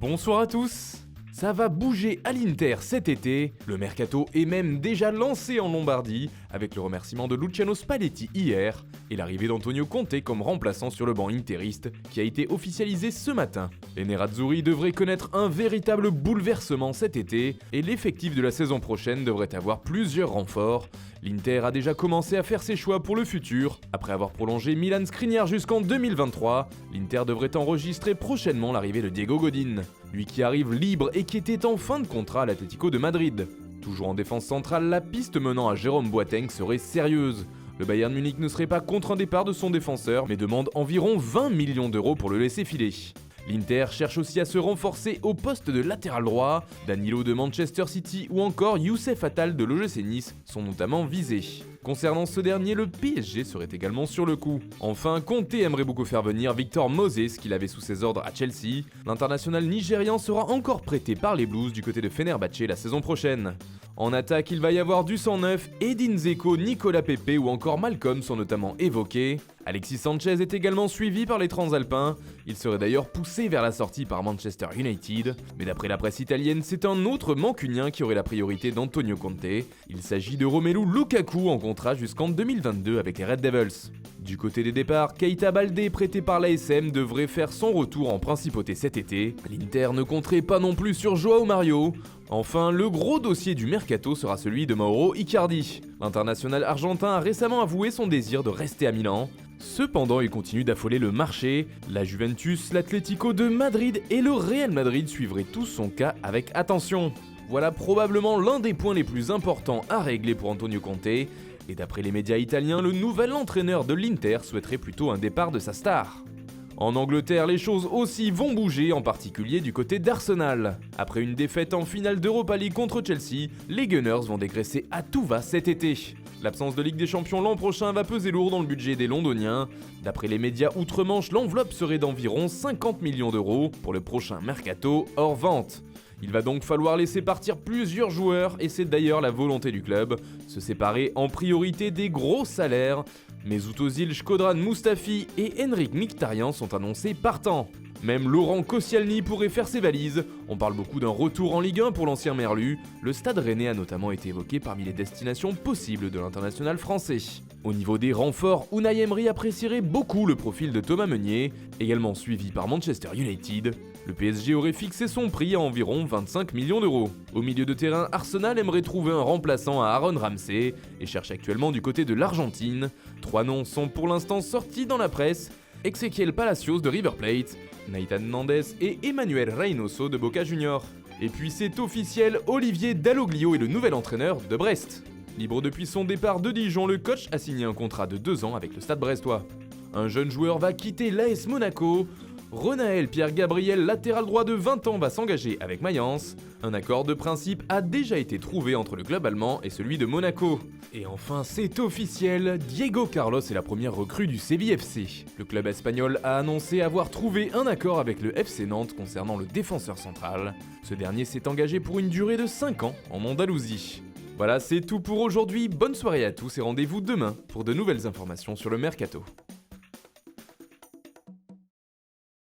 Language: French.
Bonsoir à tous. Ça va bouger à l'Inter cet été, le mercato est même déjà lancé en Lombardie, avec le remerciement de Luciano Spalletti hier, et l'arrivée d'Antonio Conte comme remplaçant sur le banc interiste, qui a été officialisé ce matin. Les Nerazzurri devraient connaître un véritable bouleversement cet été, et l'effectif de la saison prochaine devrait avoir plusieurs renforts. L'Inter a déjà commencé à faire ses choix pour le futur. Après avoir prolongé Milan Skriniar jusqu'en 2023, l'Inter devrait enregistrer prochainement l'arrivée de Diego Godin, lui qui arrive libre et qui était en fin de contrat à l'Atlético de Madrid. Toujours en défense centrale, la piste menant à Jérôme Boateng serait sérieuse. Le Bayern Munich ne serait pas contre un départ de son défenseur, mais demande environ 20 millions d'euros pour le laisser filer. L'Inter cherche aussi à se renforcer au poste de latéral droit. Danilo de Manchester City ou encore Youssef Attal de l'OGC Nice sont notamment visés. Concernant ce dernier, le PSG serait également sur le coup. Enfin, Conte aimerait beaucoup faire venir Victor Moses qu'il avait sous ses ordres à Chelsea. L'international nigérian sera encore prêté par les Blues du côté de Fenerbahçe la saison prochaine. En attaque, il va y avoir du sang neuf, Edin Dzeko, Nicolas Pepe ou encore Malcolm sont notamment évoqués. Alexis Sanchez est également suivi par les Transalpins, il serait d'ailleurs poussé vers la sortie par Manchester United, mais d'après la presse italienne, c'est un autre mancunien qui aurait la priorité d'Antonio Conte. Il s'agit de Romelu Lukaku en contrat jusqu'en 2022 avec les Red Devils. Du côté des départs, Keita Baldé, prêté par l'ASM, devrait faire son retour en principauté cet été. L'Inter ne compterait pas non plus sur Joao Mario. Enfin, le gros dossier du mercato sera celui de Mauro Icardi. L'international argentin a récemment avoué son désir de rester à Milan. Cependant, il continue d'affoler le marché. La Juventus, l'Atlético de Madrid et le Real Madrid suivraient tous son cas avec attention. Voilà probablement l'un des points les plus importants à régler pour Antonio Conte. Et d'après les médias italiens, le nouvel entraîneur de l'Inter souhaiterait plutôt un départ de sa star. En Angleterre, les choses aussi vont bouger, en particulier du côté d'Arsenal. Après une défaite en finale d'Europa League contre Chelsea, les Gunners vont dégraisser à tout va cet été. L'absence de Ligue des Champions l'an prochain va peser lourd dans le budget des Londoniens. D'après les médias outre-Manche, l'enveloppe serait d'environ 50 millions d'euros pour le prochain mercato hors vente. Il va donc falloir laisser partir plusieurs joueurs et c'est d'ailleurs la volonté du club, se séparer en priorité des gros salaires. Mesut Özil, Shkodran Mustafi et Henrik Mkhitaryan sont annoncés partants. Même Laurent Koscielny pourrait faire ses valises. On parle beaucoup d'un retour en Ligue 1 pour l'ancien Merlu. Le Stade Rennais a notamment été évoqué parmi les destinations possibles de l'international français. Au niveau des renforts, Unai Emery apprécierait beaucoup le profil de Thomas Meunier, également suivi par Manchester United. Le PSG aurait fixé son prix à environ 25 millions d'euros. Au milieu de terrain, Arsenal aimerait trouver un remplaçant à Aaron Ramsey et cherche actuellement du côté de l'Argentine. 3 noms sont pour l'instant sortis dans la presse: Ezequiel Palacios de River Plate, Nathan Nandez et Emmanuel Reynoso de Boca Juniors. Et puis c'est officiel, Olivier Dalloglio est le nouvel entraîneur de Brest. Libre depuis son départ de Dijon, le coach a signé un contrat de 2 ans avec le Stade brestois. Un jeune joueur va quitter l'AS Monaco. Renaël Pierre-Gabriel, latéral droit de 20 ans, va s'engager avec Mayence. Un accord de principe a déjà été trouvé entre le club allemand et celui de Monaco. Et enfin, c'est officiel, Diego Carlos est la première recrue du Séville FC. Le club espagnol a annoncé avoir trouvé un accord avec le FC Nantes concernant le défenseur central. Ce dernier s'est engagé pour une durée de 5 ans en Andalousie. Voilà, c'est tout pour aujourd'hui, bonne soirée à tous et rendez-vous demain pour de nouvelles informations sur le mercato.